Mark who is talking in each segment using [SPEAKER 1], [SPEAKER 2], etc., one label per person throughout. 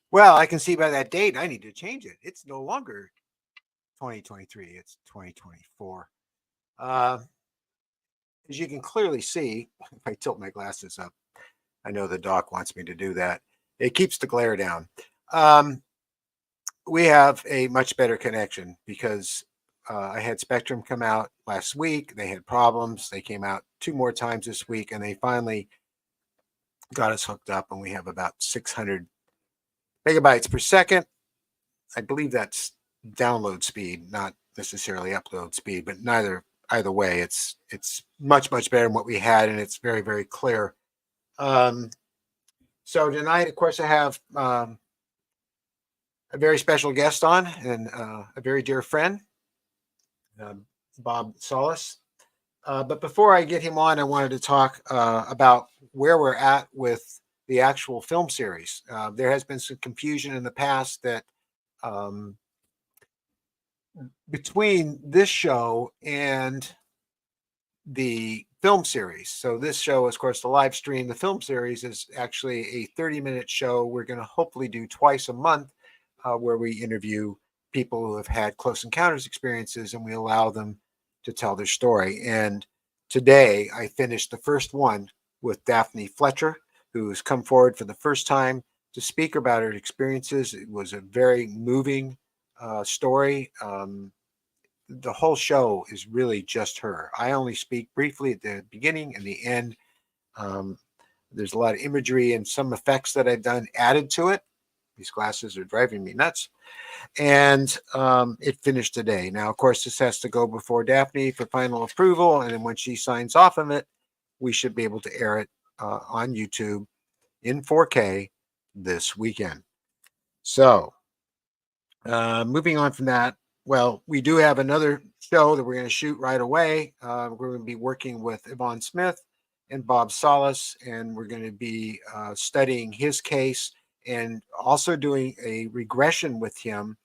[SPEAKER 1] Well, I can see by that date, I need to change it. It's no longer 2023, it's 2024. As you can clearly see, if I tilt my glasses up, I know the doc wants me to do that. It keeps the glare down. We have a much better connection because I had Spectrum come out last week. They had problems. They came out 2 more times this week, and they finally got us hooked up, and we have about 600 megabytes per second. I believe that's download speed, not necessarily upload speed, but neither either way, it's much better than what we had, and it's very clear. Um, so tonight, of course, I have a very special guest on, and a very dear friend, um, Bob Solace. But before I get him on, I wanted to talk about where we're at with the actual film series. There has been some confusion in the past that um, between this show and the film series. So this show is, of course, the live stream. The film series is actually a 30-minute show we're going to hopefully do twice a month, where we interview people who have had close encounters experiences, and we allow them to tell their story. And today I finished the first one with Daphne Fletcher, who's come forward for the first time to speak about her experiences. It was a very moving story. The whole show is really just her. I only speak briefly at the beginning and the end. Um, there's a lot of imagery and some effects that I've done added to it. These glasses are driving me nuts. And it finished today. Now, of course, this has to go before Daphne for final approval. And then when she signs off of it, we should be able to air it on YouTube in 4K this weekend. So, moving on from that, well, we do have another show that we're going to shoot right away. We're going to be working with Yvonne Smith and Bob Solace, and we're going to be studying his case and also doing a regression with him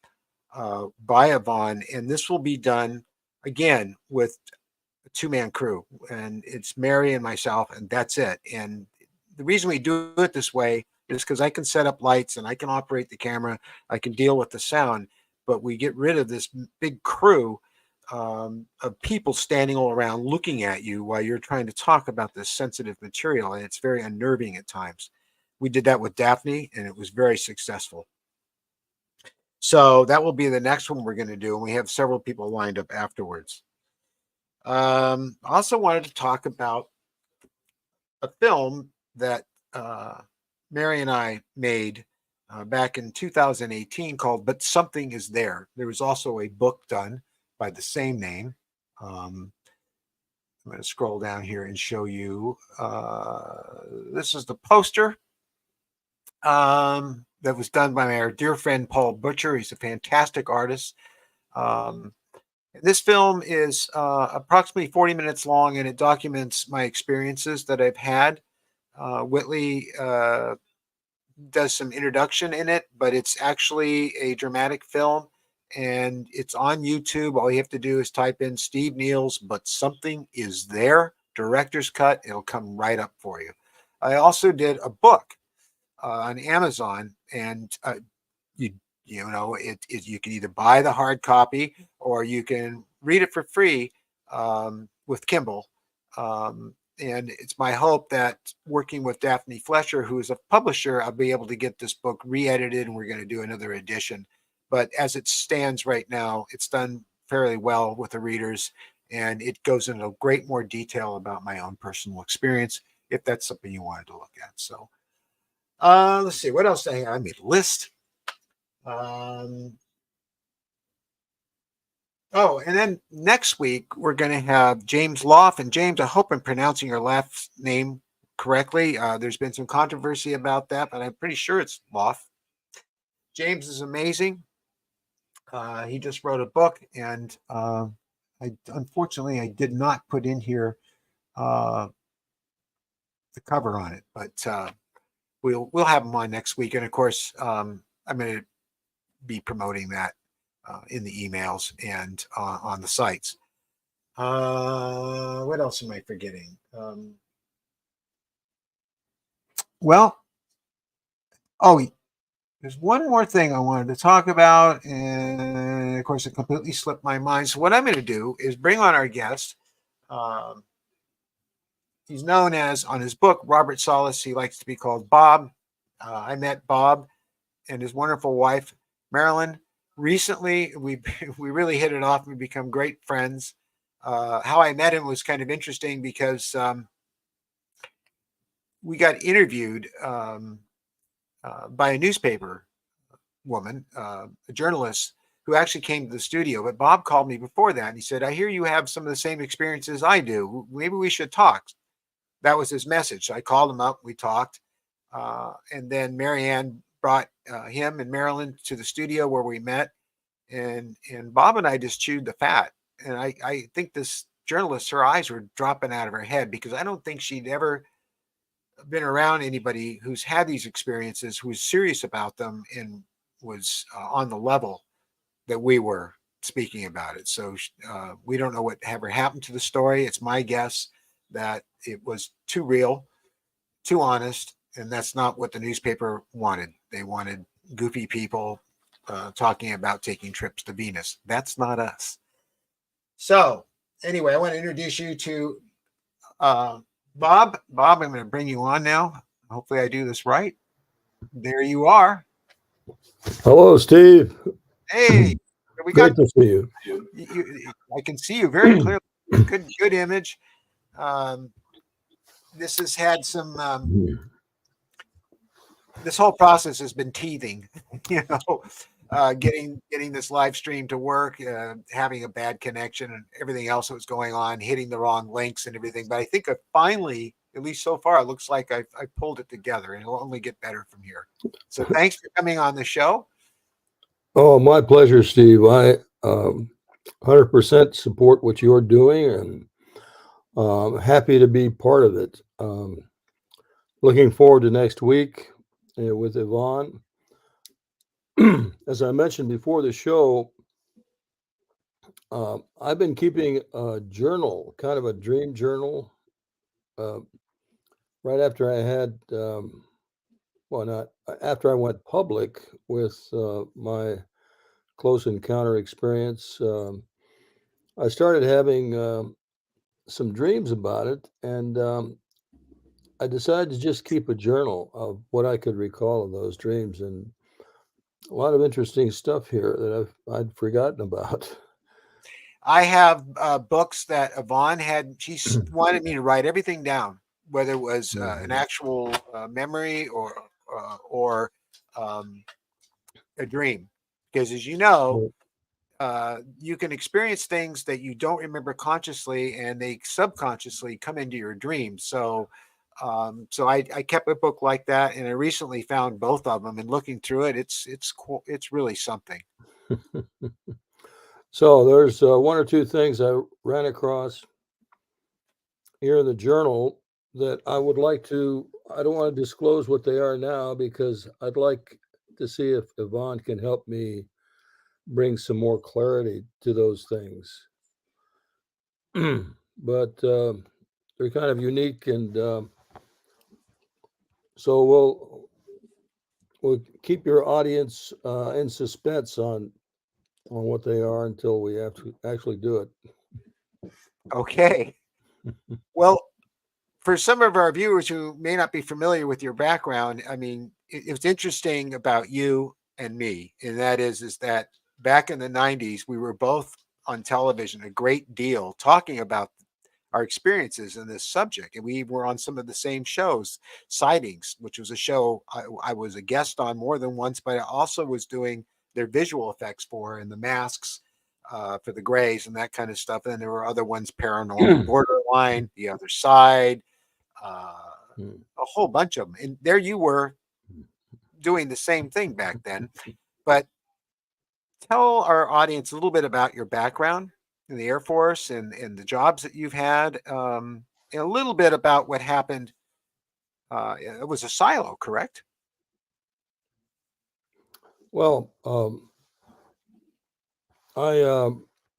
[SPEAKER 1] by Yvonne. And this will be done again with a two-man crew, and it's Mary and myself, and that's it. And the reason we do it this way is because I can set up lights and I can operate the camera, I can deal with the sound, but we get rid of this big crew of people standing all around looking at you while you're trying to talk about this sensitive material, and it's very unnerving at times. We did that with Daphne, and it was very successful. So that will be the next one we're going to do, and we have several people lined up afterwards. I also wanted to talk about a film that Mary and I made back in 2018 called But Something Is There. There was also a book done by the same name. I'm going to scroll down here and show you. This is the poster that was done by our dear friend Paul Butcher. He's a fantastic artist. This film is approximately 40 minutes long, and it documents my experiences that I've had. Whitley does some introduction in it, but it's actually a dramatic film, and it's on YouTube. All you have to do is type in Steve Neal's But Something Is There director's cut. It'll come right up for you. I also did a book on Amazon, and you know you can either buy the hard copy or you can read it for free with Kindle. And it's my hope that working with Daphne Fletcher, who is a publisher, I'll be able to get this book re-edited, and we're going to do another edition. But as it stands right now, it's done fairly well with the readers, and it goes into great more detail about my own personal experience, if that's something you wanted to look at. So let's see, what else I made a list. Oh, and then next week we're going to have James Loff. And James, I hope I'm pronouncing your last name correctly. There's been some controversy about that, but I'm pretty sure it's Loff. James is amazing. He just wrote a book, and unfortunately I did not put in here the cover on it, but we'll have him on next week. And of course, I'm going to be promoting that in the emails and on the sites. What else am I forgetting? Well, oh, there's one more thing I wanted to talk about, and of course, it completely slipped my mind. So what I'm going to do is bring on our guest. He's known as, on his book, Robert Salas. He likes to be called Bob. I met Bob and his wonderful wife, Marilyn. Recently, we really hit it off. We become great friends. How I met him was kind of interesting because we got interviewed by a newspaper woman, a journalist, who actually came to the studio. But Bob called me before that and he said, I hear you have some of the same experiences I do. Maybe we should talk. That was his message. So I called him up. We talked. And then Marianne brought him and Marilyn to the studio where we met. And Bob and I just chewed the fat. And I think this journalist, her eyes were dropping out of her head because I don't think she'd ever been around anybody who's had these experiences, who was serious about them and was on the level that we were speaking about it. So we don't know what ever happened to the story. It's my guess that it was too real, too honest, and that's not what the newspaper wanted. They wanted goofy people talking about taking trips to Venus. That's not us. So anyway, I want to introduce you to Bob. Bob, I'm going to bring you on now. Hopefully I do this right. There you are.
[SPEAKER 2] Hello, Steve.
[SPEAKER 1] Hey, we got
[SPEAKER 2] Great to see you.
[SPEAKER 1] I can see you very clearly. Good image. Um, this has had some. This whole process has been teething. You know, getting this live stream to work, having a bad connection, and everything else that was going on, hitting the wrong links and everything. But I think I finally, at least so far, it looks like I pulled it together, and it'll only get better from here. So thanks for coming on the show.
[SPEAKER 2] Oh, my pleasure, Steve. I 100% support what you're doing and happy to be part of it. Looking forward to next week with Yvonne. As I mentioned before the show, I've been keeping a journal, kind of a dream journal, uh, right after I had, well, not after I went public with my close encounter experience. I started having some dreams about it, and I decided to just keep a journal of what I could recall of those dreams, and a lot of interesting stuff here that I'd forgotten about.
[SPEAKER 1] I have books that Yvonne had. She wanted me to write everything down, whether it was an
[SPEAKER 2] Mhm.
[SPEAKER 1] actual memory or um, a dream. Because as you know,
[SPEAKER 2] Well,
[SPEAKER 1] you can experience things that you don't remember consciously, and they subconsciously come into your dreams. So I kept a book like that, and I recently found both of them. And looking through it, it's cool. It's really something.
[SPEAKER 2] so there's one or two things I ran across here in the journal that I would like to. I don't want to disclose what they are now because I'd like to see if Yvonne can help me bring some more clarity to those things. But they're kind of unique, and so we'll keep your audience in suspense on what they are until we have to actually do it.
[SPEAKER 1] Okay. Well, for some of our viewers who may not be familiar with your background, I mean, it's interesting about you and me, and that is that back in the '90s, we were both on television a great deal talking about our experiences in this subject, and we were on some of the same shows, Sightings, which was a show I was a guest on more than once, but I also was doing their visual effects for and the masks for the Greys and that kind of stuff. And then there were other ones, Paranormal Borderline, The Other Side, uh, a whole bunch of them. And there you were doing the same thing back then. But tell our audience a little bit about your background in the Air Force and the jobs that you've had, and a little bit about what happened. It was a silo, correct?
[SPEAKER 2] Well, I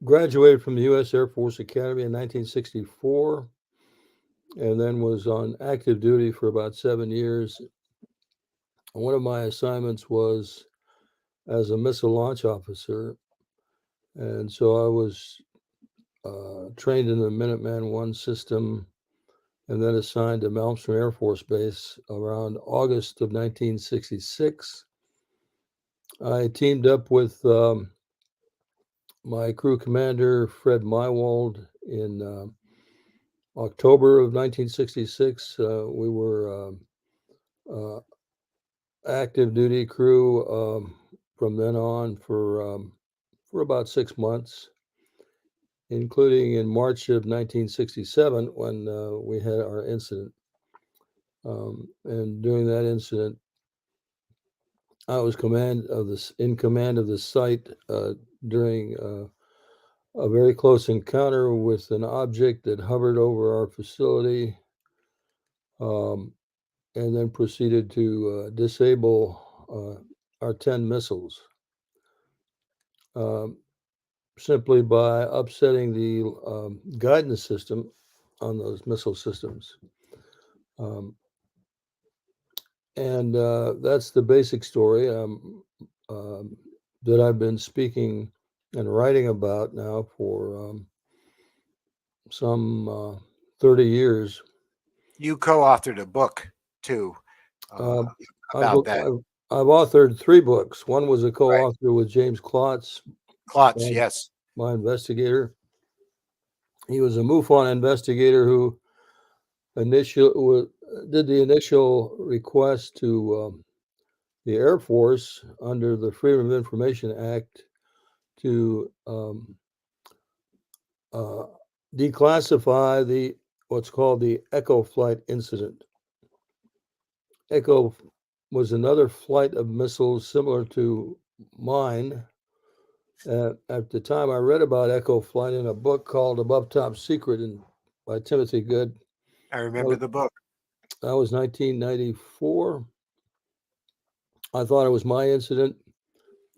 [SPEAKER 2] graduated from the U.S. Air Force Academy in 1964, and then was on active duty for about 7 years. One of my assignments was as a missile launch officer, and so I was trained in the Minuteman I system, and then assigned to Malmstrom Air Force Base around August of 1966. I teamed up with my crew commander, Fred Mywald, in October of 1966. We were active duty crew from then on for for about 6 months, including in March of 1967 when we had our incident. And during that incident, I was in command of the site during a very close encounter with an object that hovered over our facility, and then proceeded to disable our 10 missiles simply by upsetting the guidance system on those missile systems. And that's the basic story that I've been speaking and writing about now for some 30 years.
[SPEAKER 1] You co-authored a book too about that.
[SPEAKER 2] I've authored 3 books. One was a
[SPEAKER 1] Right.
[SPEAKER 2] co-author with James Klotz,
[SPEAKER 1] Klotz, yes.
[SPEAKER 2] my investigator. He was a MUFON investigator who did the initial request to the Air Force under the Freedom of Information Act to declassify what's called the Echo flight incident. Echo was another flight of missiles similar to mine. At the time, I read about Echo flight in a book called Above Top Secret by Timothy Good.
[SPEAKER 1] I remember the book.
[SPEAKER 2] That was 1994. I thought it was my incident.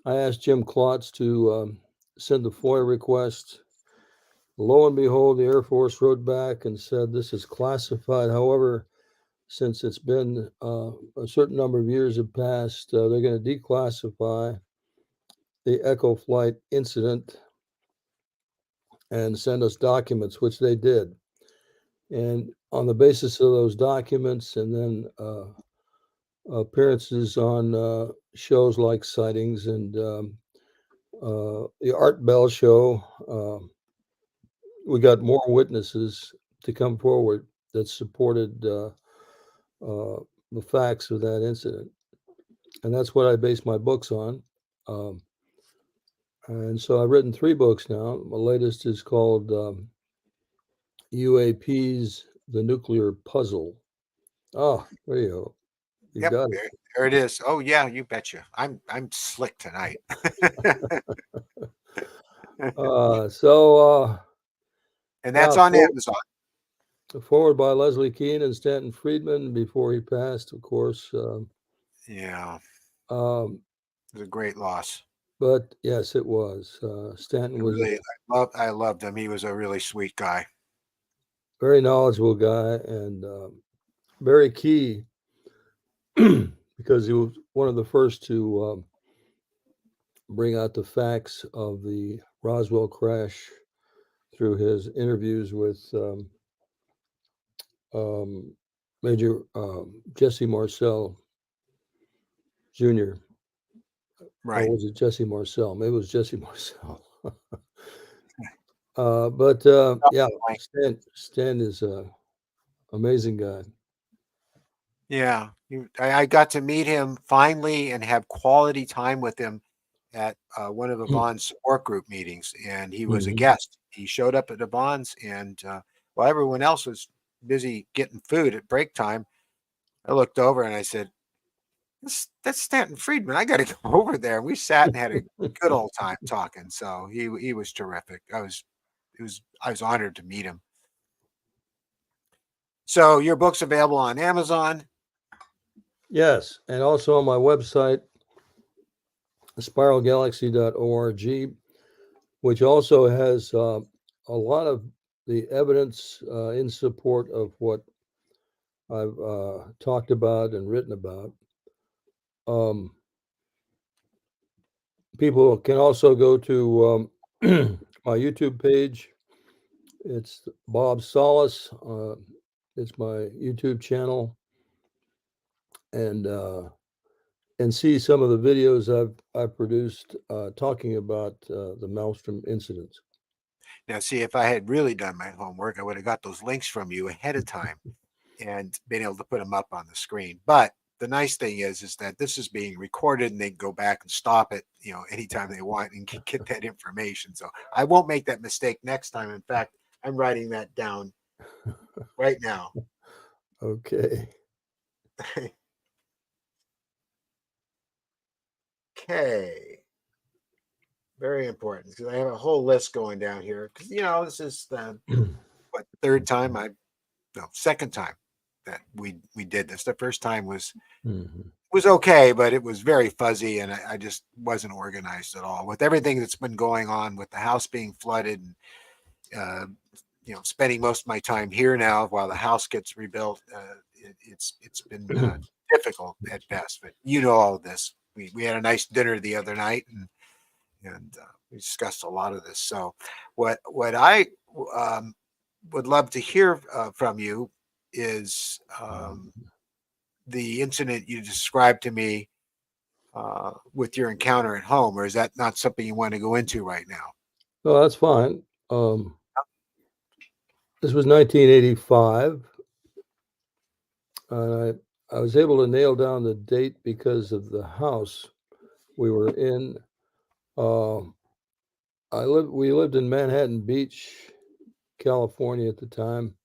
[SPEAKER 2] I asked Jim Klotz to send the FOIA request. Lo and behold, the Air Force wrote back and said, this is classified. However, since it's been a certain number of years have passed, they're going to declassify the Echo flight incident and send us documents, which they did. And on the basis of those documents and then appearances on shows like Sightings and the Art Bell show, we got more witnesses to come forward that supported the facts of that incident. And that's what I base my books on. And so I've written 3 books now. My latest is called UAPs, The Nuclear Puzzle. Oh, there you go. You got it.
[SPEAKER 1] There it is. Oh yeah, you betcha. I'm slick tonight. And that's on Amazon.
[SPEAKER 2] Forward by Leslie Kean and Stanton Friedman before he passed, of course.
[SPEAKER 1] Yeah. It was a great loss.
[SPEAKER 2] But yes, it was. Stanton was
[SPEAKER 1] really, I loved him. He was a really sweet guy.
[SPEAKER 2] Very knowledgeable guy and very key because he was one of the first to bring out the facts of the Roswell crash through his interviews with Major Jesse Marcel Jr.
[SPEAKER 1] Right.
[SPEAKER 2] Or was it Jesse Marcel? Maybe it was Jesse Marcel. But yeah, Stan is an amazing guy.
[SPEAKER 1] Yeah, I got to meet him finally and have quality time with him at one of Yvonne's support group meetings, and he was a guest. He showed up at Yvonne's, and while everyone else was busy getting food at break time, I looked over and I said, "That's Stanton Friedman. I got to go over there." And we sat and had a good old time talking. So he was terrific. I was honored to meet him. So your book's available on Amazon.
[SPEAKER 2] Yes, and also on my website, spiralgalaxy.org, which also has a lot of the evidence in support of what I've talked about and written about. People can also go to my YouTube page. It's Bob Solace. It's my YouTube channel, and see some of the videos I've produced talking about the Maelstrom incidents.
[SPEAKER 1] Now, see, if I had really done my homework, I would have got those links from you ahead of time and been able to put them up on the screen. But the nice thing is that this is being recorded and they can go back and stop it, anytime they want and get that information. So I won't make that mistake next time. In fact, I'm writing that down right now.
[SPEAKER 2] Okay.
[SPEAKER 1] Okay. Very important because I have a whole list going down here because, this is the third time second time that we did this. The first time was okay, but it was very fuzzy and I just wasn't organized at all with everything that's been going on with the house being flooded and spending most of my time here now while the house gets rebuilt. It's been difficult at best, but all of this. We had a nice dinner the other night and we discussed a lot of this. So what I would love to hear from you is the incident you described to me with your encounter at home, or is that not something you want to go into right now?
[SPEAKER 2] No, that's fine. This was 1985. I was able to nail down the date because of the house we were in. We lived in Manhattan Beach, California at the time,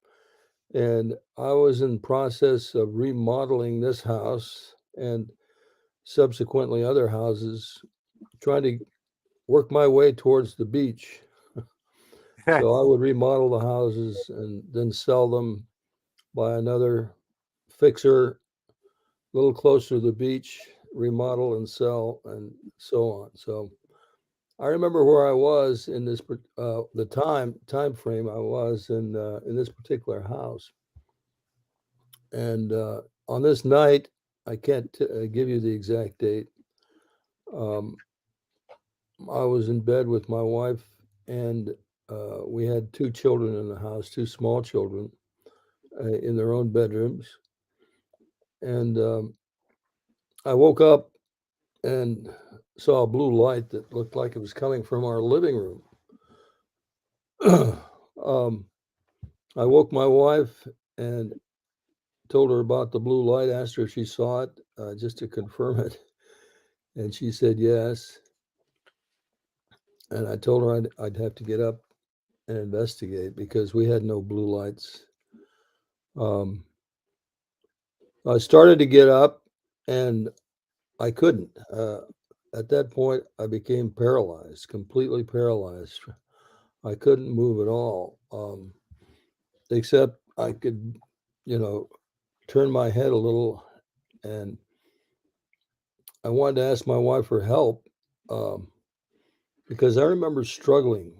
[SPEAKER 2] and I was in process of remodeling this house and subsequently other houses, trying to work my way towards the beach. So I would remodel the houses and then sell them by another fixer a little closer to the beach, remodel and sell, and so on. So I remember where I was in this the time frame I was in this particular house, and on this night I can't give you the exact date. I was in bed with my wife, and we had two children in the house, two small children in their own bedrooms, and I woke up and saw a blue light that looked like it was coming from our living room. I woke my wife and told her about the blue light, asked her if she saw it, just to confirm it. And she said yes. And I told her I'd have to get up and investigate because we had no blue lights. I started to get up and I couldn't. At that point, I became paralyzed, completely paralyzed. I couldn't move at all, except I could, turn my head a little. And I wanted to ask my wife for help because I remember struggling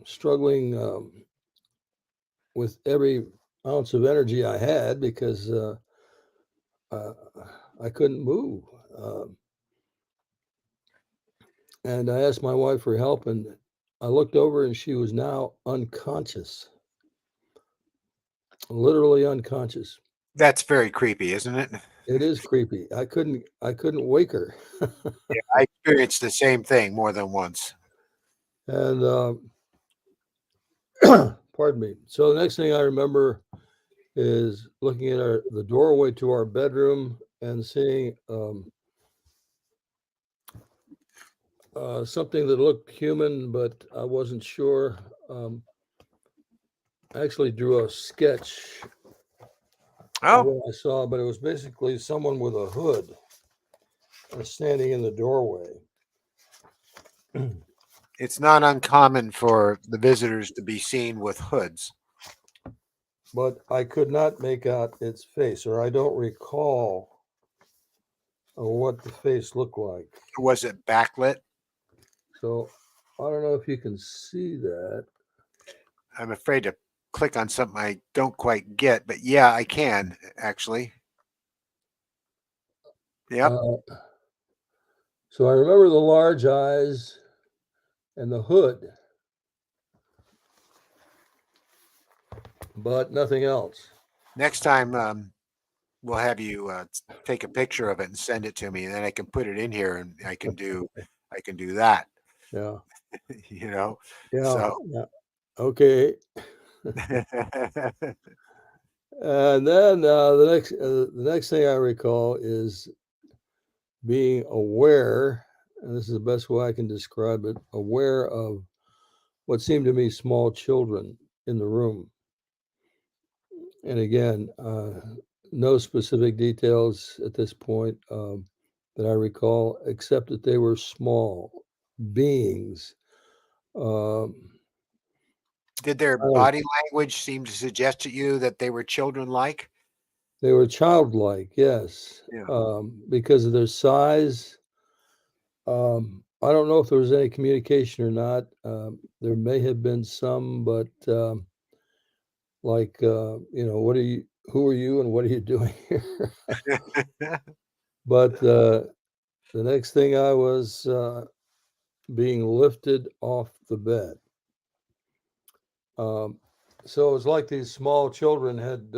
[SPEAKER 2] with every ounce of energy I had because I couldn't move. And I asked my wife for help, and I looked over, and she was now unconscious, literally unconscious.
[SPEAKER 1] That's very creepy, isn't it?
[SPEAKER 2] It is creepy. I couldn't wake her.
[SPEAKER 1] Yeah, I experienced the same thing more than once.
[SPEAKER 2] And pardon me. So the next thing I remember is looking at the doorway to our bedroom and seeing something that looked human, but I wasn't sure. I actually drew a sketch of what I saw, but it was basically someone with a hood standing in the doorway.
[SPEAKER 1] It's not uncommon for the visitors to be seen with hoods.
[SPEAKER 2] But I could not make out its face, or I don't recall what the face looked like.
[SPEAKER 1] Was it backlit?
[SPEAKER 2] So I don't know if you can see that.
[SPEAKER 1] I'm afraid to click on something I don't quite get, but yeah, I can actually. Yep.
[SPEAKER 2] So I remember the large eyes and the hood, but nothing else.
[SPEAKER 1] Next time, we'll have you take a picture of it and send it to me, and then I can put it in here, and I can do that.
[SPEAKER 2] Yeah.
[SPEAKER 1] Yeah.
[SPEAKER 2] So. Yeah. Okay. And then the next thing I recall is being aware, and this is the best way I can describe it, aware of what seemed to me small children in the room. And again, no specific details at this point that I recall, except that they were small beings. Um,
[SPEAKER 1] Did their
[SPEAKER 2] oh,
[SPEAKER 1] body language seem to suggest to you that they were children-like?
[SPEAKER 2] they were childlike, yes,
[SPEAKER 1] Yeah.
[SPEAKER 2] because of their size. I don't know if there was any communication or not. There may have been some, but like, what are you? Who are you, and what are you doing here? But the next thing I was being lifted off the bed. Um, so it's like these small children had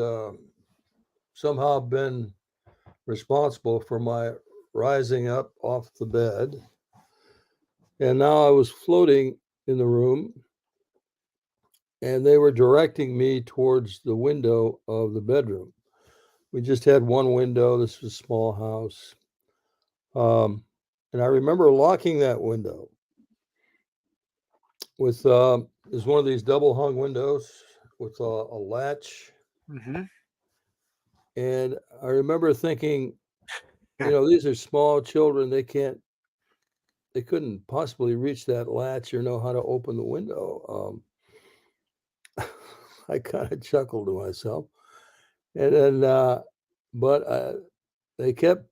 [SPEAKER 2] somehow been responsible for my rising up off the bed. And now I was floating in the room, and they were directing me towards the window of the bedroom. We just had one window. This was a small house. And I remember locking that window with is one of these double hung windows with a latch.
[SPEAKER 1] Hmm.
[SPEAKER 2] And I remember thinking, these are small children. They couldn't possibly reach that latch or know how to open the window. I kind of chuckled to myself. And then, but they kept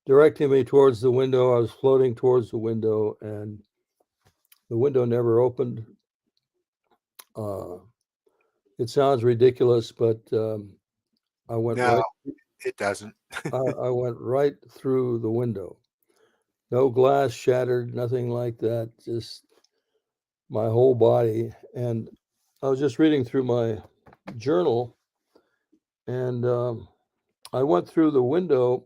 [SPEAKER 2] directing me towards the window. I was floating towards the window, and the window never opened. Uh, it sounds ridiculous, but I went
[SPEAKER 1] No,
[SPEAKER 2] right.
[SPEAKER 1] it doesn't.
[SPEAKER 2] I went right through the window. No glass shattered, nothing like that. Just my whole body. And I was just reading through my journal, and I went through the window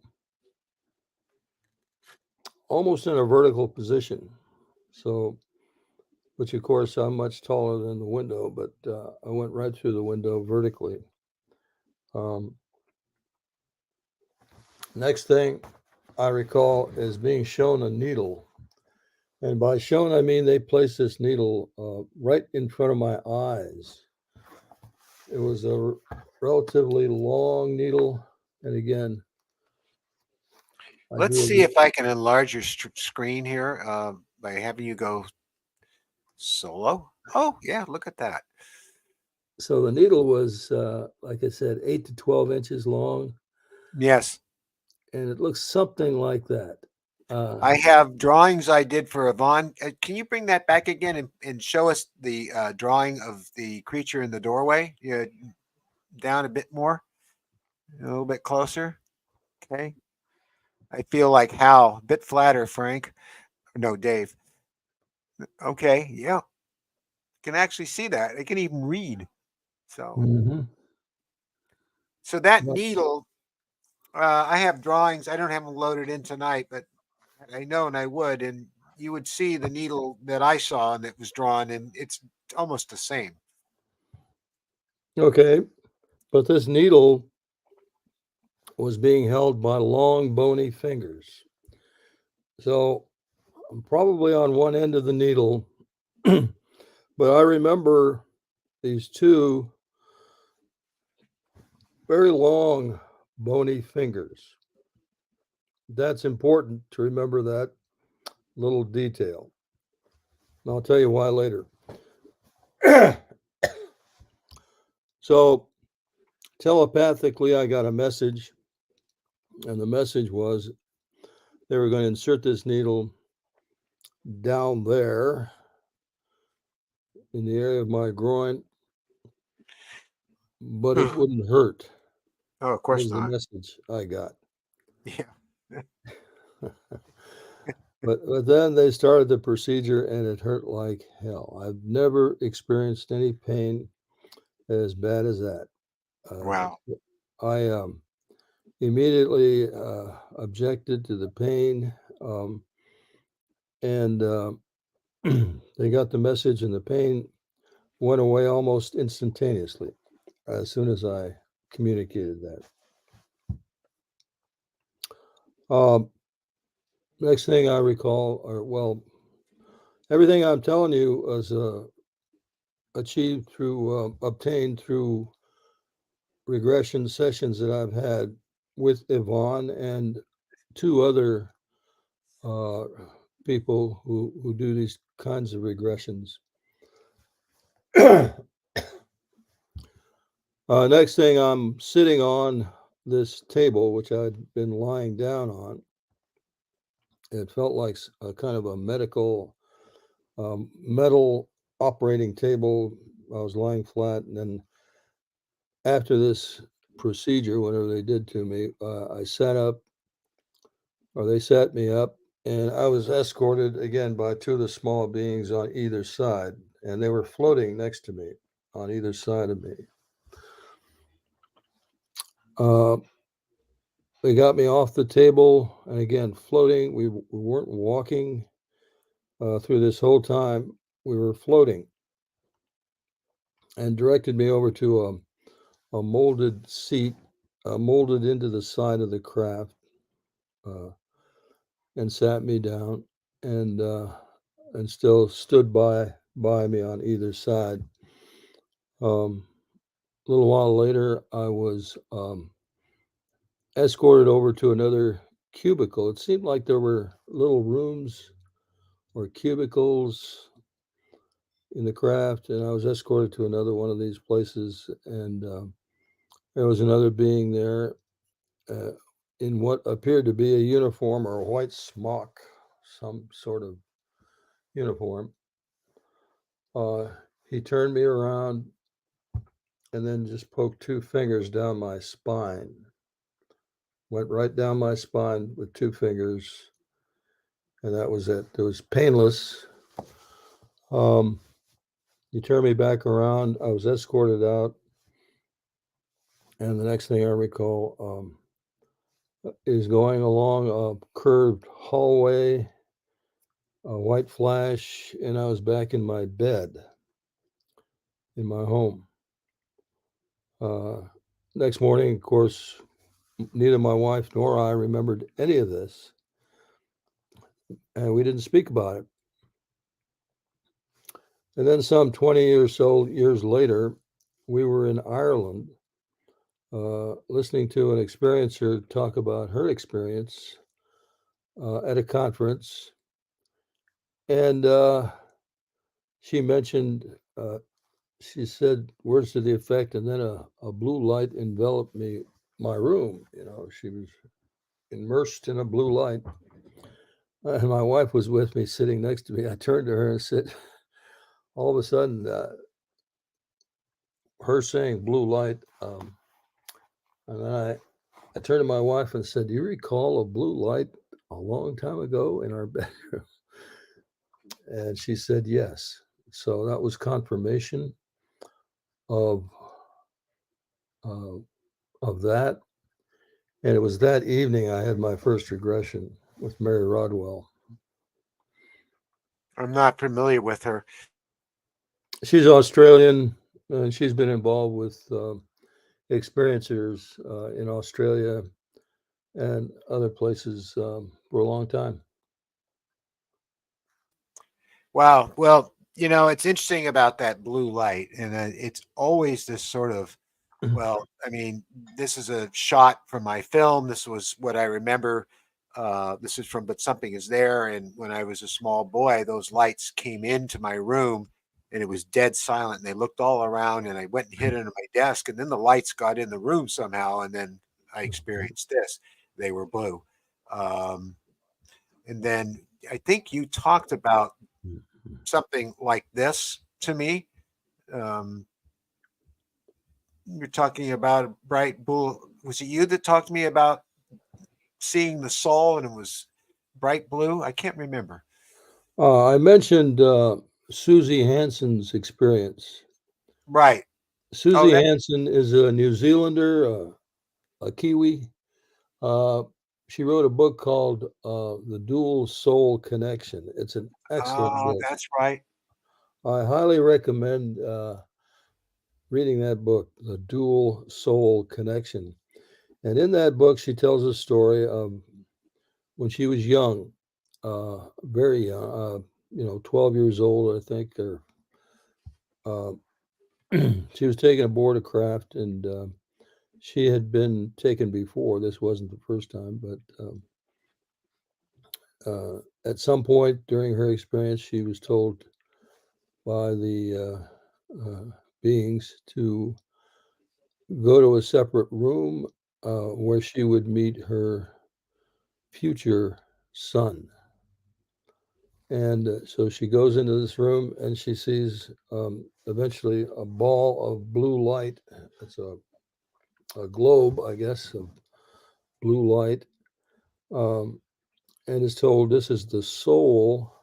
[SPEAKER 2] almost in a vertical position. So, which of course I'm much taller than the window, but I went right through the window vertically. Um, Next thing I recall is being shown a needle. And by shown, I mean they placed this needle right in front of my eyes. It was a relatively long needle. And again, I
[SPEAKER 1] Let's
[SPEAKER 2] do
[SPEAKER 1] see
[SPEAKER 2] agree.
[SPEAKER 1] if I can enlarge your screen here by having you go solo. Oh, yeah, look at that.
[SPEAKER 2] So the needle was, like I said, 8 to 12 inches long.
[SPEAKER 1] Yes.
[SPEAKER 2] And it looks something like that.
[SPEAKER 1] I have drawings I did for Yvonne. Can you bring that back again and show us the drawing of the creature in the doorway? Yeah, down a bit more, a little bit closer. Okay. I feel like Hal, a bit flatter, Frank. No, Dave. Okay. Yeah. Can actually see that. I can even read. So,
[SPEAKER 2] Mhm.
[SPEAKER 1] so that
[SPEAKER 2] But-
[SPEAKER 1] needle, I have drawings. I don't have them loaded in tonight, but I know and I would. And you would see the needle that I saw and that was drawn, and it's almost the same.
[SPEAKER 2] Okay. But this needle was being held by long, bony fingers. So I'm probably on one end of the needle, but I remember these two very long, bony fingers. That's important to remember that little detail. And I'll tell you why later. So telepathically, I got a message, and the message was they were going to insert this needle down there in the area of my groin, but it wouldn't hurt.
[SPEAKER 1] Oh, of
[SPEAKER 2] That
[SPEAKER 1] course
[SPEAKER 2] was the
[SPEAKER 1] not.
[SPEAKER 2] message I got.
[SPEAKER 1] Yeah.
[SPEAKER 2] But then they started the procedure, and it hurt like hell. I've never experienced any pain as bad as that.
[SPEAKER 1] Wow.
[SPEAKER 2] I immediately objected to the pain, and they got the message, and the pain went away almost instantaneously as soon as I communicated that. Next thing I recall, or well, everything I'm telling you was achieved through, obtained through regression sessions that I've had with Yvonne and two other uh, people who do these kinds of regressions. Next thing, I'm sitting on this table, which I'd been lying down on. It felt like a kind of a medical metal operating table. I was lying flat, and then after this procedure, whatever they did to me, I sat up, or they sat me up, and I was escorted again by two of the small beings on either side, and they were floating next to me on either side of me. Uh, they got me off the table, and again, floating. We weren't walking through this whole time. We were floating, and directed me over to a molded seat, molded into the side of the craft, uh, and sat me down, and still stood by me on either side. A little while later, I was escorted over to another cubicle. It seemed like there were little rooms or cubicles in the craft, and I was escorted to another one of these places, and there was another being there uh, in what appeared to be a uniform or a white smock, some sort of uniform. Uh, he turned me around and then just poked two fingers down my spine. Went right down my spine with two fingers, and that was it. It was painless. Um, he turned me back around. I was escorted out, and the next thing I recall is going along a curved hallway, a white flash, and I was back in my bed in my home. Uh, Next morning, of course, neither my wife nor I remembered any of this, and we didn't speak about it. And then some 20 or so years later, we were in Ireland listening to an experiencer talk about her experience at a conference. And she mentioned, she said words to the effect, and then a blue light enveloped me, my room. You know, she was immersed in a blue light. And my wife was with me, sitting next to me. I turned to her and said, all of a sudden, her saying blue light, and then I turned to my wife and said, "Do you recall a blue light a long time ago in our bedroom?" And she said, "Yes." So that was confirmation of uh, of that. And it was that evening I had my first regression with Mary Rodwell.
[SPEAKER 1] I'm not familiar with her.
[SPEAKER 2] She's Australian, and she's been involved with experiencers in Australia and other places for a long time.
[SPEAKER 1] Wow. Well, it's interesting about that blue light, and it's always this sort of, well, I mean, this is a shot from my film. This was what I remember. This is from But Something Is There. And when I was a small boy, those lights came into my room and it was dead silent. And they looked all around, and I went and hid under my desk. And then the lights got in the room somehow. And then I experienced this. They were blue. Um, and then I think you talked about something like this to me. Um, you're talking about a bright blue. Was it you that talked to me about seeing the Sol and it was bright blue? I can't remember.
[SPEAKER 2] I mentioned Susie Hansen's experience.
[SPEAKER 1] Right. Oh,
[SPEAKER 2] Susie
[SPEAKER 1] that.
[SPEAKER 2] Hansen is a New Zealander, a Kiwi. Uh, she wrote a book called The Dual Soul Connection. It's an excellent
[SPEAKER 1] Oh,
[SPEAKER 2] book.
[SPEAKER 1] that's right.
[SPEAKER 2] I highly recommend reading that book, The Dual Soul Connection. And in that book, she tells a story of when she was young. very young, 12 years old, I think, or uh, she was taken aboard a craft, and she had been taken before. This wasn't the first time, but at some point during her experience, she was told by the beings to go to a separate room where she would meet her future son. And so she goes into this room and she sees eventually a ball of blue light. It's a globe, I guess, of blue light, and is told this is the soul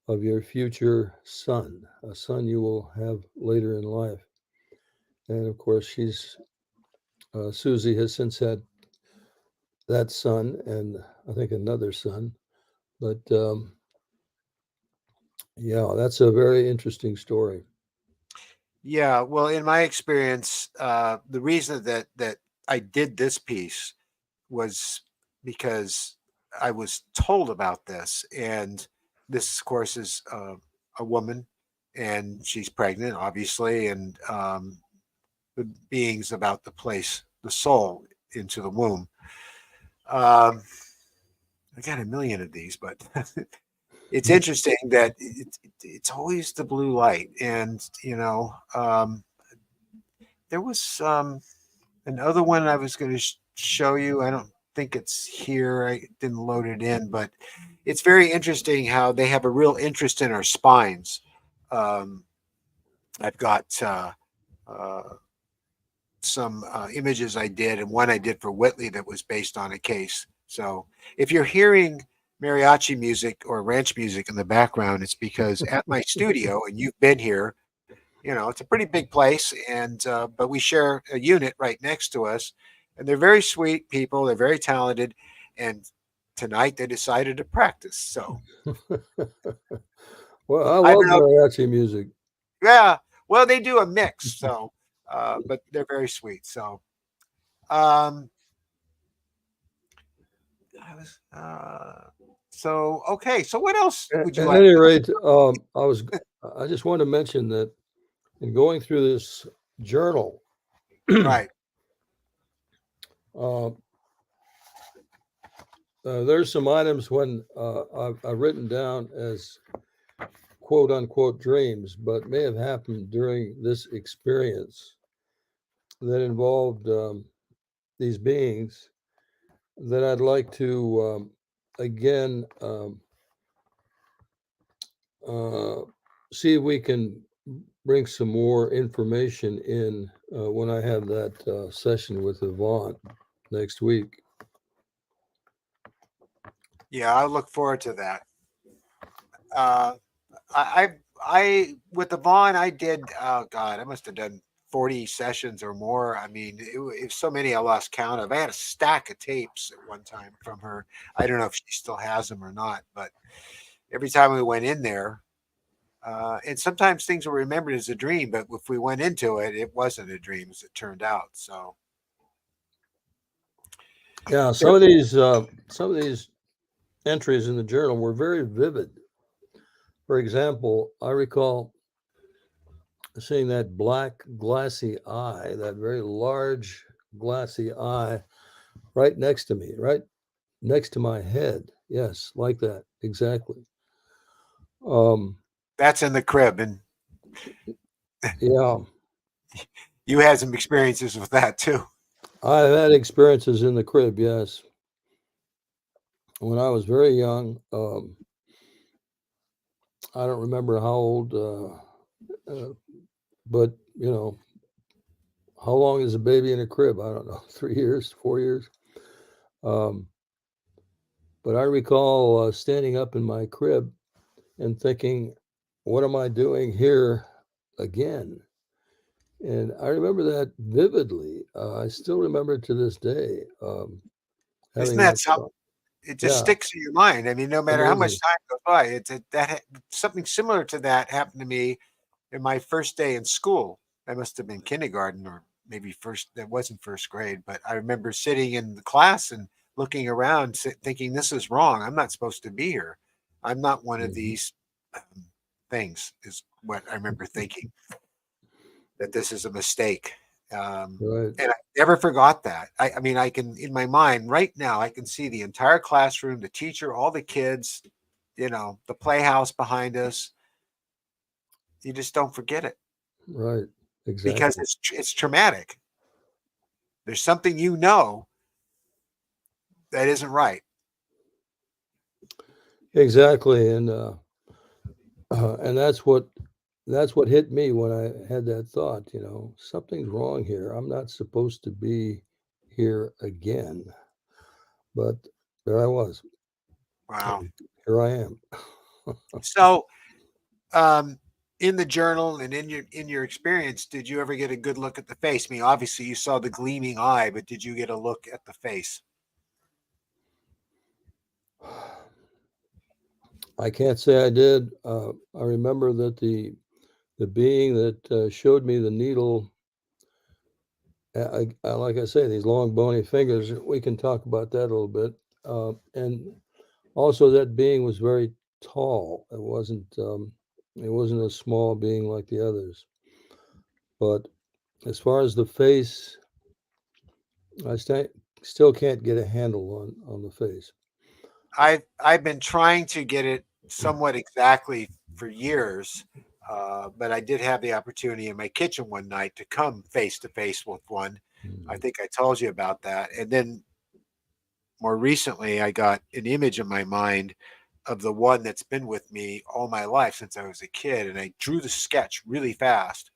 [SPEAKER 2] of your future son, a son you will have later in life. And of course, Susie has since had that son and I think another son. But yeah, that's a very interesting story.
[SPEAKER 1] Yeah, well, in my experience, the reason that I did this piece was because I was told about this, and this, of course, is a woman, and she's pregnant, obviously, and the beings about to place the soul into the womb. I got a million of these, but it's interesting that it's always the blue light, and there was another one I was going to show you. I don't think it's here. I didn't load it in, but it's very interesting how they have a real interest in our spines. Um, I've got uh, some images I did, and one I did for Whitley that was based on a case. So if you're hearing mariachi music or ranch music in the background, it's because at my studio, and you've been here, it's a pretty big place, and but we share a unit right next to us, and they're very sweet people. They're very talented, and tonight they decided to practice. So
[SPEAKER 2] Well, I
[SPEAKER 1] I
[SPEAKER 2] love
[SPEAKER 1] don't know.
[SPEAKER 2] mariachi music.
[SPEAKER 1] Yeah, well, they do a mix. So, but they're very sweet. So, um, I was so okay. So, what else would you
[SPEAKER 2] At
[SPEAKER 1] like?
[SPEAKER 2] any rate, I just want to mention that in going through this journal,
[SPEAKER 1] Right.
[SPEAKER 2] uh, there's some items when I've written down as quote unquote dreams, but may have happened during this experience that involved these beings that I'd like to again uh, see if we can bring some more information in when I have that session with Yvonne next week.
[SPEAKER 1] Yeah, I look forward to that. Uh, I with the Vaughn, I did. Oh God, I must have done 40 sessions or more. I mean, it was so many I lost count of. I had a stack of tapes at one time from her. I don't know if she still has them or not, but every time we went in there, and sometimes things were remembered as a dream, but if we went into it, it wasn't a dream as it turned out. So
[SPEAKER 2] Yeah,
[SPEAKER 1] there,
[SPEAKER 2] some of these entries in the journal were very vivid. For example, I recall seeing that black glassy eye, that very large glassy eye, right next to me, right next to my head. Yes, like that, exactly. Um,
[SPEAKER 1] that's in the crib, and
[SPEAKER 2] yeah,
[SPEAKER 1] you had some experiences with that too.
[SPEAKER 2] I've had experiences in the crib. Yes, when I was very young. I don't remember how old, but how long is a baby in a crib? I don't know, 3 years, 4 years. Um, but I recall standing up in my crib and thinking, what am I doing here again? And I remember that vividly. I still remember it to this day,
[SPEAKER 1] Isn't
[SPEAKER 2] having
[SPEAKER 1] that
[SPEAKER 2] that
[SPEAKER 1] something?
[SPEAKER 2] thought.
[SPEAKER 1] It just
[SPEAKER 2] Yeah,
[SPEAKER 1] sticks in your mind. I mean, no matter how much
[SPEAKER 2] amazing.
[SPEAKER 1] time goes by, something similar to that happened to me in my first day in school. I must have been kindergarten or maybe first. That wasn't first grade, but I remember sitting in the class and looking around, thinking this is wrong. I'm not supposed to be here. I'm not one of
[SPEAKER 2] Mhm.
[SPEAKER 1] these things. Is what I remember thinking, that this is a mistake.
[SPEAKER 2] Right.
[SPEAKER 1] And I never forgot that. I mean, I can, in my mind right now, I can see the entire classroom, the teacher, all the kids, the playhouse behind us. You just don't forget it
[SPEAKER 2] Right.
[SPEAKER 1] because
[SPEAKER 2] Exactly.
[SPEAKER 1] it's traumatic. There's something that isn't right.
[SPEAKER 2] Exactly. And that's what hit me when I had that thought, something's wrong here. I'm not supposed to be here again. But there I was.
[SPEAKER 1] Wow.
[SPEAKER 2] And here I am.
[SPEAKER 1] So, um, in the journal and in your experience, did you ever get a good look at the face? I mean, obviously you saw the gleaming eye, but did you get a look at the face?
[SPEAKER 2] I can't say I did. I remember that the being that showed me the needle, like I say, these long bony fingers. We can talk about that a little bit. And also, that being was very tall. It wasn't a small being like the others. But as far as the face, I still can't get a handle on the face.
[SPEAKER 1] I've been trying to get it somewhat exactly for years, but I did have the opportunity in my kitchen one night to come face to face with one. I
[SPEAKER 2] Mhm.
[SPEAKER 1] think I told you about that. And then more recently, I got an image in my mind of the one that's been with me all my life since I was a kid, and I drew the sketch really fast.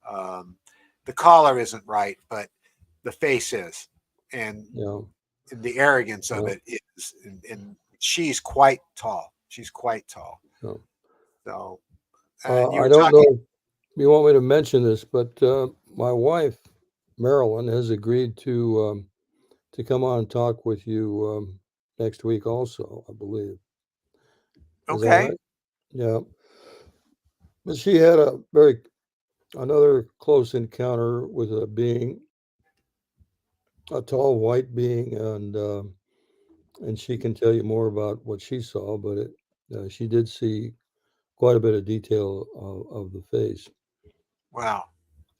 [SPEAKER 1] Um, the collar isn't right, but the face is, and
[SPEAKER 2] You know,
[SPEAKER 1] the arrogance of
[SPEAKER 2] uh,
[SPEAKER 1] it is, and she's quite tall. She's quite tall.
[SPEAKER 2] so,
[SPEAKER 1] So, and you
[SPEAKER 2] I
[SPEAKER 1] were
[SPEAKER 2] don't
[SPEAKER 1] talking.
[SPEAKER 2] know if you want me to mention this, but my wife, Marilyn, has agreed to come on and talk with you next week also, I believe. Is that
[SPEAKER 1] Okay.
[SPEAKER 2] right? Yeah. But she had another close encounter with a being, a tall white being, and she can tell you more about what she saw, but she did see quite a bit of detail of the face.
[SPEAKER 1] Wow.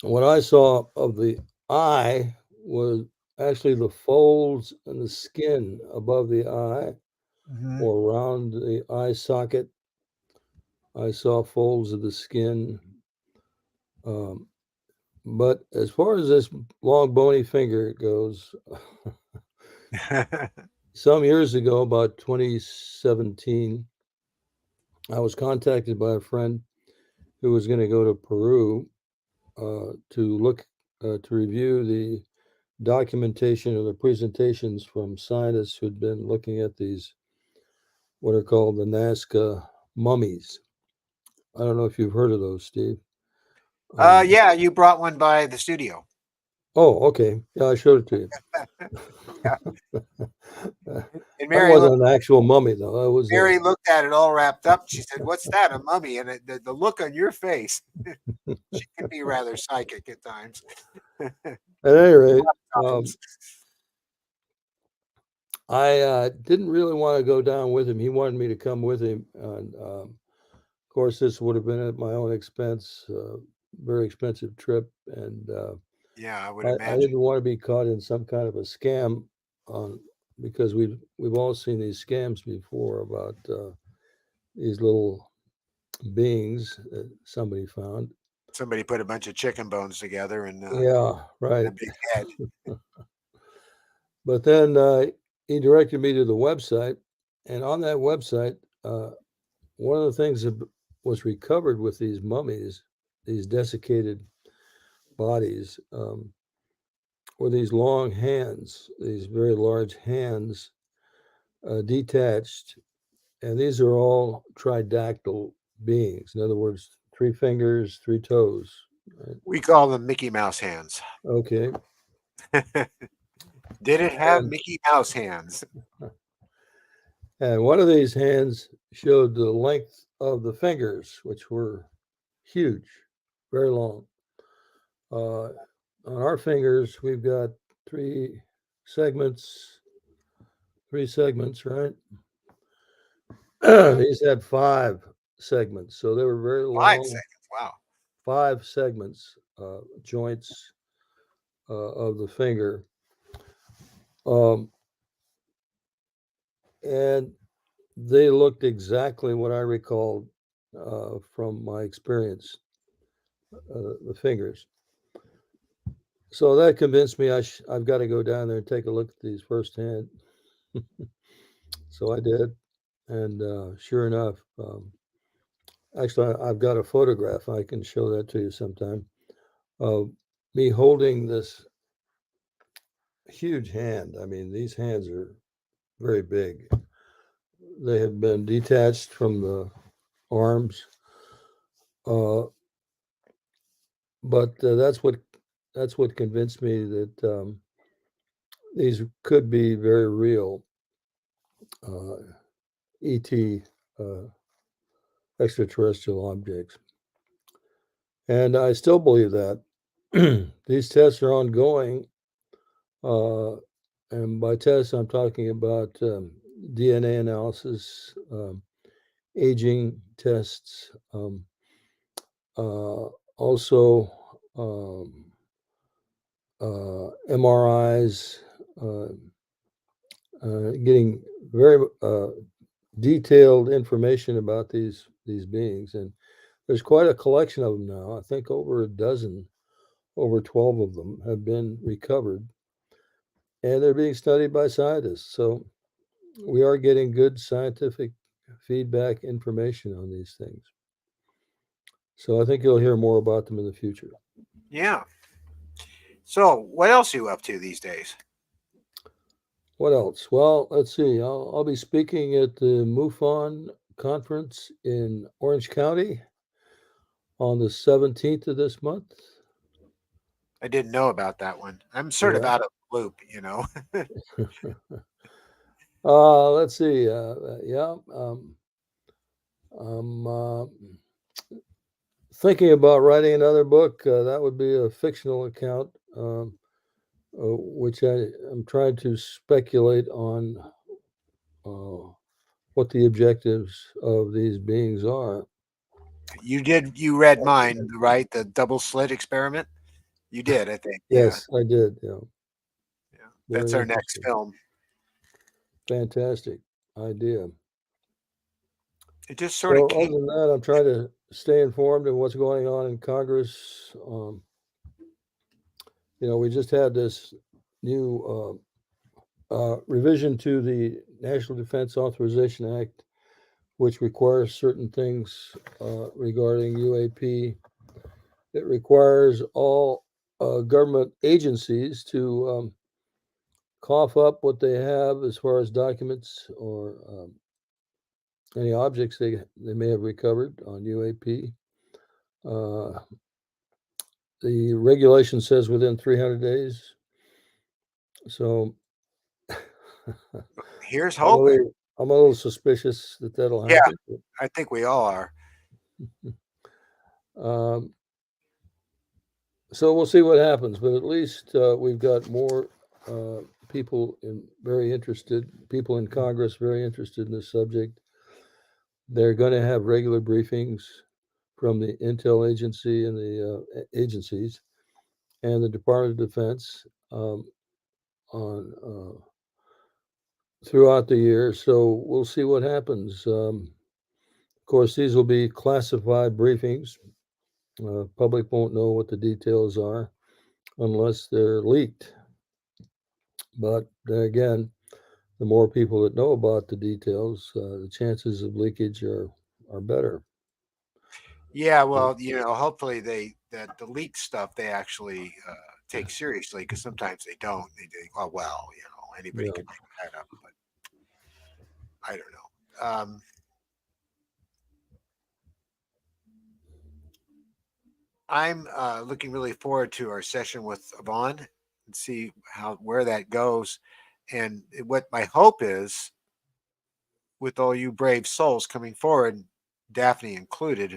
[SPEAKER 2] What I saw of the eye was actually the folds and the skin above the eye
[SPEAKER 1] Hmm.
[SPEAKER 2] or around the eye socket. I saw folds of the skin. Um, but as far as this long bony finger goes, some years ago, about 2017, I was contacted by a friend who was going to go to Peru to review the documentation or the presentations from scientists who'd been looking at these what are called the Nazca mummies. I don't know if you've heard of those, Steve. Um,
[SPEAKER 1] Yeah, you brought one by the studio.
[SPEAKER 2] oh, okay. Yeah, I showed it to you.
[SPEAKER 1] Yeah.
[SPEAKER 2] That
[SPEAKER 1] And
[SPEAKER 2] wasn't an actual mummy, though. That was
[SPEAKER 1] Mary looked at it all wrapped up. She said, "What's that? A mummy?" And the look on your face, she can be rather psychic at times.
[SPEAKER 2] at any rate. Um,
[SPEAKER 1] Times.
[SPEAKER 2] I didn't really want to go down with him. He wanted me to come with him, and of course, this would have been at my own expense. Very expensive trip, and
[SPEAKER 1] Yeah, I would
[SPEAKER 2] I
[SPEAKER 1] imagine.
[SPEAKER 2] didn't want to be caught in some kind of a scam on because we've all seen these scams before about these little beings that somebody found.
[SPEAKER 1] Somebody put a bunch of chicken bones together
[SPEAKER 2] Yeah,
[SPEAKER 1] and
[SPEAKER 2] right.
[SPEAKER 1] a big head.
[SPEAKER 2] But then he directed me to the website, and on that website, one of the things that was recovered with these mummies, these desiccated bodies, were these long hands, these very large hands detached. And these are all tridactyl beings. In other words, three fingers, three toes. Right?
[SPEAKER 1] We call them Mickey Mouse hands.
[SPEAKER 2] Okay.
[SPEAKER 1] Did it have
[SPEAKER 2] And,
[SPEAKER 1] Mickey Mouse hands?
[SPEAKER 2] and one of these hands showed the length of the fingers, which were huge, very long. On our fingers, we've got three segments 3 segments, right?
[SPEAKER 1] Uh,
[SPEAKER 2] These had 5 segments, so they were very
[SPEAKER 1] 5 seconds. Wow.
[SPEAKER 2] 5 segments, joints of the finger. And they looked exactly what I recalled from my experience, the fingers. So that convinced me I've got to go down there and take a look at these firsthand. So I did, and sure enough, actually, I've got a photograph. I can show that to you sometime of me holding this huge hand. I mean, these hands are very big. They have been detached from the arms, uh, but that's what convinced me that these could be very real ET uh, extraterrestrial objects, and I still believe that. These tests are ongoing, and by tests I'm talking about DNA analysis, aging tests, also MRIs, getting very detailed information about these beings, and there's quite a collection of them now. I think over a dozen, over 12 of them have been recovered, and they're being studied by scientists. So we are getting good scientific feedback information on these things. So I think you'll hear more about them in the future.
[SPEAKER 1] Yeah. So, what else are you up to these days?
[SPEAKER 2] What else? Well, let's see. I'll be speaking at the MUFON conference in Orange County on the 17th of this month.
[SPEAKER 1] I didn't know about that one. I'm sort of
[SPEAKER 2] Yeah.
[SPEAKER 1] out of the loop.
[SPEAKER 2] Let's see. Yeah. I'm thinking about writing another book. That would be a fictional account, which I'm trying to speculate on what the objectives of these beings are.
[SPEAKER 1] You read mine, right? The double slit experiment. You did, I think. Yeah.
[SPEAKER 2] Yes, I did. Yeah.
[SPEAKER 1] Yeah. That's
[SPEAKER 2] Very
[SPEAKER 1] our next
[SPEAKER 2] interesting.
[SPEAKER 1] film.
[SPEAKER 2] Fantastic idea.
[SPEAKER 1] It just sort of
[SPEAKER 2] So,
[SPEAKER 1] came.
[SPEAKER 2] other than that, I'm trying to stay informed of what's going on in Congress. We just had this new revision to the National Defense Authorization Act, which requires certain things regarding UAP. It requires all government agencies to cough up what they have as far as documents or any objects they may have recovered on UAP. The regulation says within 300 days. So
[SPEAKER 1] Here's
[SPEAKER 2] I'm a
[SPEAKER 1] hoping.
[SPEAKER 2] little, I'm a little suspicious that that'll
[SPEAKER 1] Yeah,
[SPEAKER 2] happen.
[SPEAKER 1] I think we all are.
[SPEAKER 2] Um, so we'll see what happens, but at least we've got more people people in Congress very interested in this subject. They're going to have regular briefings from the Intel Agency and the agencies and the Department of Defense on throughout the year. So we'll see what happens. Of course, these will be classified briefings. Public won't know what the details are unless they're leaked. But then again, the more people that know about the details, the chances of leakage are better.
[SPEAKER 1] Yeah, well, hopefully that the leak stuff they actually take seriously because sometimes they don't. They think, oh well, anybody
[SPEAKER 2] Yeah.
[SPEAKER 1] can make that up, but I don't know. I'm looking really forward to our session with Yvonne and see where that goes, and what my hope is with all you brave souls coming forward, Daphne included,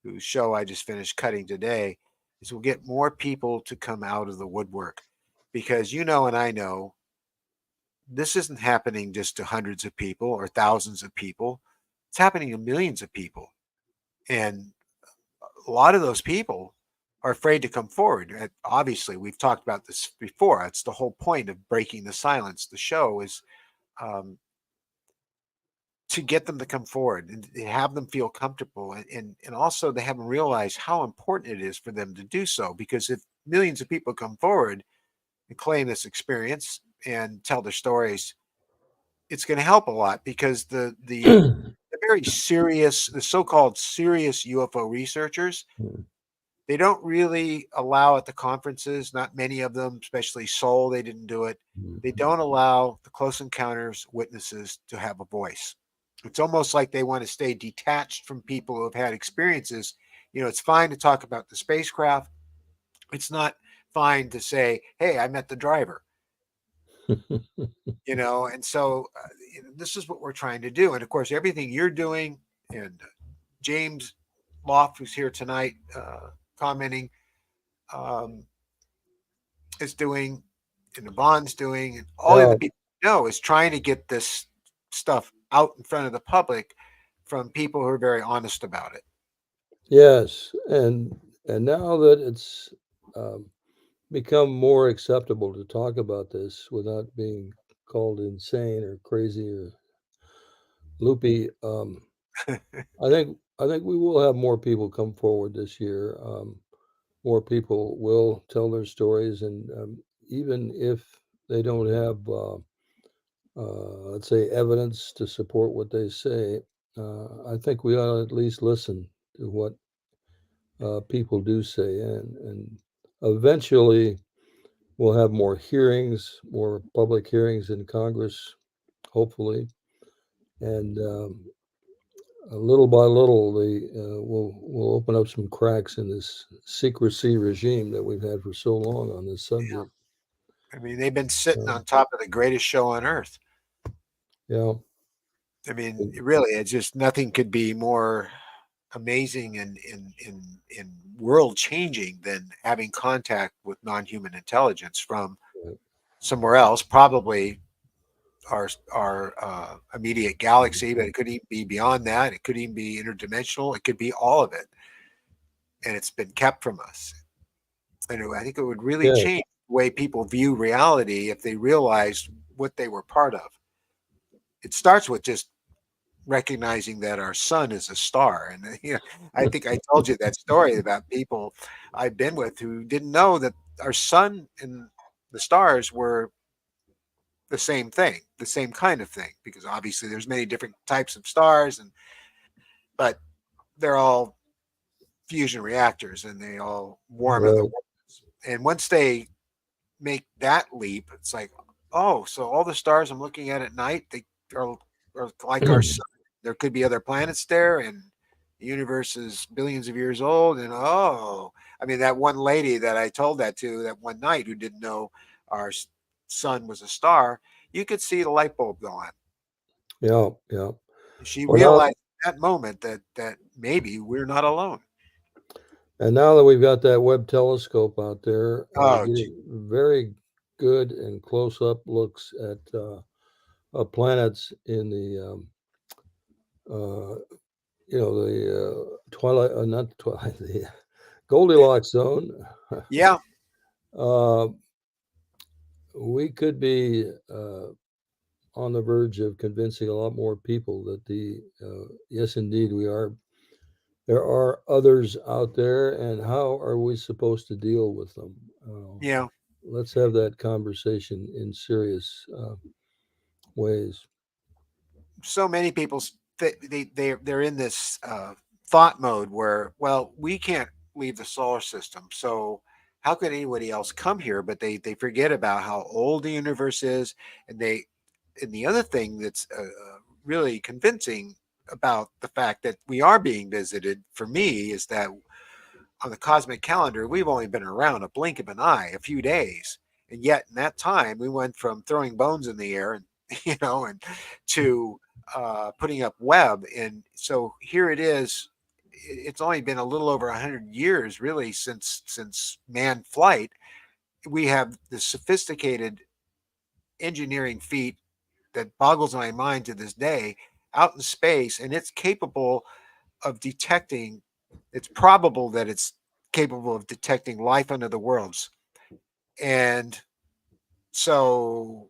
[SPEAKER 1] whose show I just finished cutting today, is we'll get more people to come out of the woodwork because and I know this isn't happening just to hundreds of people or thousands of people. It's happening to millions of people. And a lot of those people are afraid to come forward. And obviously, we've talked about this before. That's the whole point of breaking the silence. The show is um, to get them to come forward and to have them feel comfortable, and also to have them realize how important it is for them to do so. Because if millions of people come forward and claim this experience and tell their stories, it's going to help a lot because the very serious, the so-called serious UFO researchers, they don't really allow at the conferences, not many of them, especially Seoul, they didn't do it. They don't allow the close encounters witnesses to have a voice. It's almost like they want to stay detached from people who have had experiences. It's fine to talk about the spacecraft. It's not fine to say, hey, I met the driver. And so this is what we're trying to do. And of course, everything you're doing, and James Loft, who's here tonight, commenting, um, is doing, and the Bond's doing, and all the
[SPEAKER 2] Yeah.
[SPEAKER 1] other people know is trying to get this stuff out in front of the public from people who are very honest about it.
[SPEAKER 2] Yes, and now that it's um, become more acceptable to talk about this without being called insane or crazy or loopy, I think we will have more people come forward this year. More people will tell their stories, and even if they don't have, let's say, evidence to support what they say, I think we ought to at least listen to what people do say, and eventually we'll have more hearings, more public hearings in Congress, hopefully, and little by little, we'll open up some cracks in this secrecy regime that we've had for so long on this
[SPEAKER 1] Yeah.
[SPEAKER 2] subject.
[SPEAKER 1] I mean, they've been sitting
[SPEAKER 2] Uh,
[SPEAKER 1] on top of the greatest show on earth.
[SPEAKER 2] yeah,
[SPEAKER 1] I mean, really, it's just nothing could be more amazing and world changing than having contact with non-human intelligence from
[SPEAKER 2] right.
[SPEAKER 1] somewhere else, probably our immediate galaxy, but it could even be beyond that. It could even be interdimensional. It could be all of it, and it's been kept from us. And I think it would really
[SPEAKER 2] Yes,
[SPEAKER 1] change the way people view reality if they realized what they were part of. It starts with just recognizing that our sun is a star. And I think I told you that story about people I've been with who didn't know that our sun and the stars were the same thing, the same kind of thing, because obviously there's many different types of stars, but they're all fusion reactors and they all warm at the
[SPEAKER 2] right.
[SPEAKER 1] warmest. And once they make that leap, it's like, oh, so all the stars I'm looking at night, they are like our sun. There could be other planets there, and the universe is billions of years old. And oh, I mean, that one lady that I told that to that one night who didn't know our sun was a star, you could see the light bulb go on.
[SPEAKER 2] Yeah, yeah.
[SPEAKER 1] She
[SPEAKER 2] Well, now
[SPEAKER 1] realized at that moment that maybe we're not alone.
[SPEAKER 2] and now that we've got that Webb telescope out there,
[SPEAKER 1] Oh, gee,
[SPEAKER 2] getting very good and close up looks at planets in the uh, the twilight, not the twilight, the Goldilocks zone.
[SPEAKER 1] yeah,
[SPEAKER 2] uh, we could be on the verge of convincing a lot more people that yes, indeed, we are. There are others out there, and how are we supposed to deal with them?
[SPEAKER 1] yeah.
[SPEAKER 2] Let's have that conversation in serious ways.
[SPEAKER 1] So many people they're in this thought mode where, well, we can't leave the solar system, so how could anybody else come here? But they forget about how old the universe is, and the other thing that's really convincing about the fact that we are being visited for me is that on the cosmic calendar, we've only been around a blink of an eye, a few days. And yet in that time, we went from throwing bones in the air and, and to putting up web. And so here it is. It's only been a little over 100 years, really, since manned flight. We have the sophisticated engineering feat that boggles my mind to this day out in space, and it's capable of detecting, it's probable that it's capable of detecting life under the worlds. And so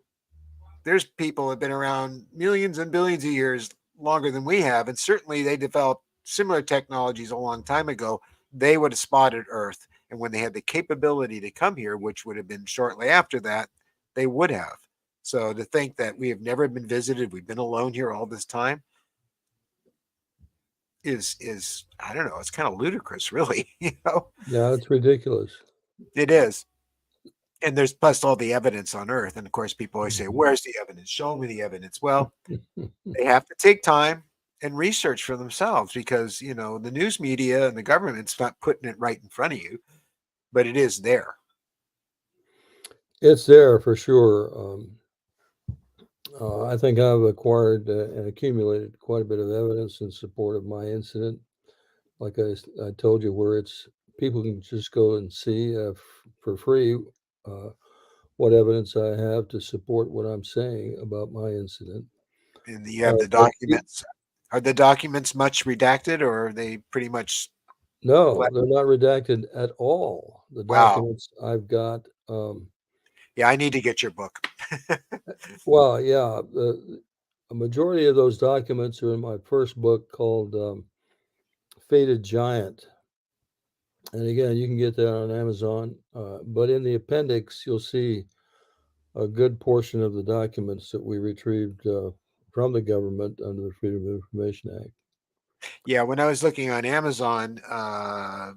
[SPEAKER 1] there's people who have been around millions and billions of years longer than we have, and certainly they developed similar technologies a long time ago. They would have spotted Earth, and when they had the capability to come here, which would have been shortly after that, they would have. So to think that we have never been visited, we've been alone here all this time, is I don't know, it's kind of ludicrous, really.
[SPEAKER 2] Yeah, it's ridiculous.
[SPEAKER 1] It is. And there's plus all the evidence on Earth, and of course, people always say, "Where's the evidence? Show me the evidence." Well, they have to take time and research for themselves because the news media and the government's not putting it right in front of you, but it is there.
[SPEAKER 2] It's there for sure. I think I've acquired and accumulated quite a bit of evidence in support of my incident. Like I told you, where it's people can just go and see for free uh, what evidence I have to support what I'm saying about my incident.
[SPEAKER 1] And you have the
[SPEAKER 2] But
[SPEAKER 1] documents. Are the documents much redacted, or are they pretty much
[SPEAKER 2] no,
[SPEAKER 1] black?
[SPEAKER 2] they're not redacted at all. The
[SPEAKER 1] Wow.
[SPEAKER 2] documents I've got,
[SPEAKER 1] Yeah, I need to get your book.
[SPEAKER 2] well, yeah, a majority of those documents are in my first book called Faded Giant. And again, you can get that on Amazon. But in the appendix, you'll see a good portion of the documents that we retrieved from the government under the Freedom of Information Act.
[SPEAKER 1] Yeah, when I was looking on Amazon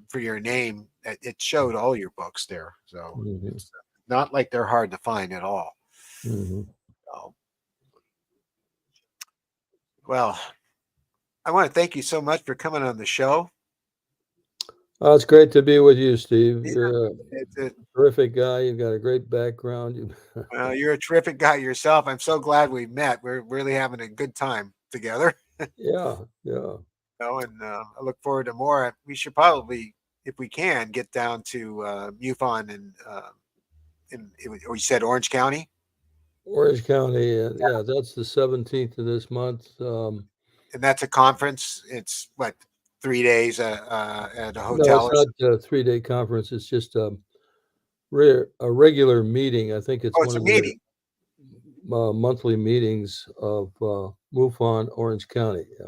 [SPEAKER 1] for your name, it showed all your books there. So
[SPEAKER 2] Hmm.
[SPEAKER 1] it's not like they're hard to find at all.
[SPEAKER 2] Hmm.
[SPEAKER 1] So, well, I want to thank you so much for coming on the show.
[SPEAKER 2] Oh, it's great to be with you, Steve.
[SPEAKER 1] Yeah,
[SPEAKER 2] You're a
[SPEAKER 1] it's a,
[SPEAKER 2] terrific guy. You've got a great background.
[SPEAKER 1] well, you're a terrific guy yourself. I'm so glad we met. We're really having a good time together.
[SPEAKER 2] Yeah, yeah.
[SPEAKER 1] And I look forward to more. We should probably, if we can, get down to MUFON or you said Orange County,
[SPEAKER 2] Orange County, yeah, that's the 17th of this month.
[SPEAKER 1] and that's a conference. It's what 3 days at a
[SPEAKER 2] No,
[SPEAKER 1] hotel
[SPEAKER 2] it's
[SPEAKER 1] or
[SPEAKER 2] not
[SPEAKER 1] something.
[SPEAKER 2] a 3-day conference. It's just a regular meeting. I think it's
[SPEAKER 1] Oh,
[SPEAKER 2] one
[SPEAKER 1] it's a
[SPEAKER 2] of their
[SPEAKER 1] meeting.
[SPEAKER 2] monthly meetings of MUFON Orange County. Yeah.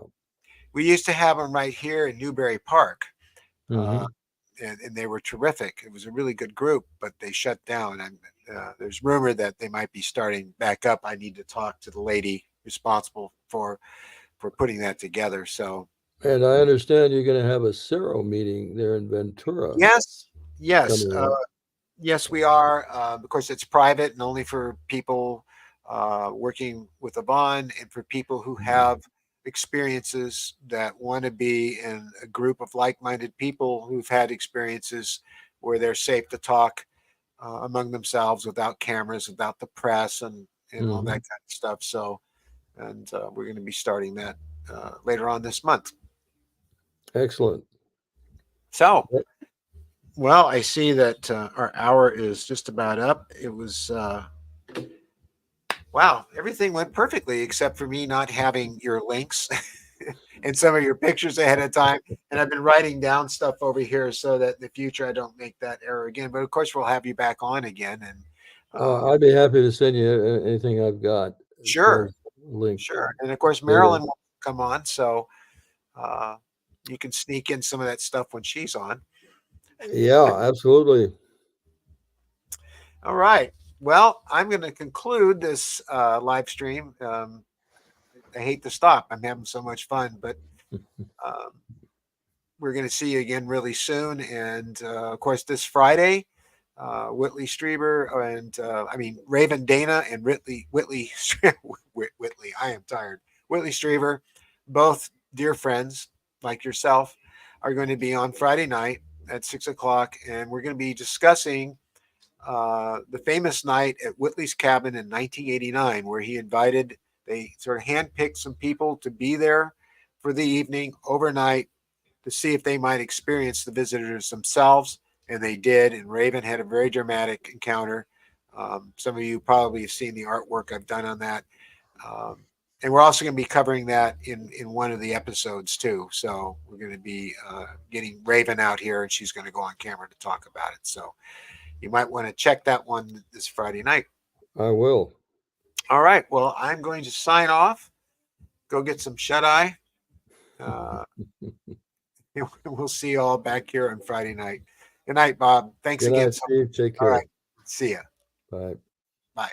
[SPEAKER 1] We used to have them right here in Newberry Park, uh,
[SPEAKER 2] Hmm.
[SPEAKER 1] and they were terrific. It was a really good group, but they shut down. And there's rumor that they might be starting back up. I need to talk to the lady responsible for putting that together. So
[SPEAKER 2] And I understand you're going to have a CERO meeting there in Ventura
[SPEAKER 1] yes, yes,
[SPEAKER 2] coming up.
[SPEAKER 1] yes, we are. Of course, it's private and only for people working with a bond and for people who have experiences that want to be in a group of like-minded people who've had experiences where they're safe to talk among themselves without cameras, without the press, and all that
[SPEAKER 2] Hmm.
[SPEAKER 1] kind of stuff. So, and we're going to be starting that later on this month.
[SPEAKER 2] Excellent.
[SPEAKER 1] So, well, I see that our hour is just about up. It was wow, everything went perfectly except for me not having your links and some of your pictures ahead of time. And I've been writing down stuff over here so that in the future I don't make that error again. But of course, we'll have you back on again. And
[SPEAKER 2] I'd be happy to send you anything I've got as far
[SPEAKER 1] sure,
[SPEAKER 2] as link
[SPEAKER 1] sure. And of course,
[SPEAKER 2] data.
[SPEAKER 1] Marilyn will come on. So uh, you can sneak in some of that stuff when she's on.
[SPEAKER 2] Yeah, absolutely.
[SPEAKER 1] All right. Well, I'm going to conclude this live stream. I hate to stop. I'm having so much fun, but um, we're going to see you again really soon. And of course, this Friday, Whitley Strieber and I mean Raven Dana and Whitley Whitley. I am tired. Whitley Strieber, both dear friends like yourself, are going to be on Friday night at 6 o'clock, and we're going to be discussing the famous night at Whitley's cabin in 1989, where he invited, they sort of handpicked some people to be there for the evening overnight to see if they might experience the visitors themselves. And they did. And Raven had a very dramatic encounter Some of you probably have seen the artwork I've done on that. And we're also going to be covering that in one of the episodes too. So we're going to be getting Raven out here, and she's going to go on camera to talk about it. So you might want to check that one this Friday night.
[SPEAKER 2] I will.
[SPEAKER 1] All right. Well, I'm going to sign off. Go get some shut eye. We'll see you all back here on Friday night. Good night, Bob. Thanks
[SPEAKER 2] Good
[SPEAKER 1] again.
[SPEAKER 2] night, Steve. Take
[SPEAKER 1] All
[SPEAKER 2] care.
[SPEAKER 1] right. See ya.
[SPEAKER 2] Bye.
[SPEAKER 1] Bye.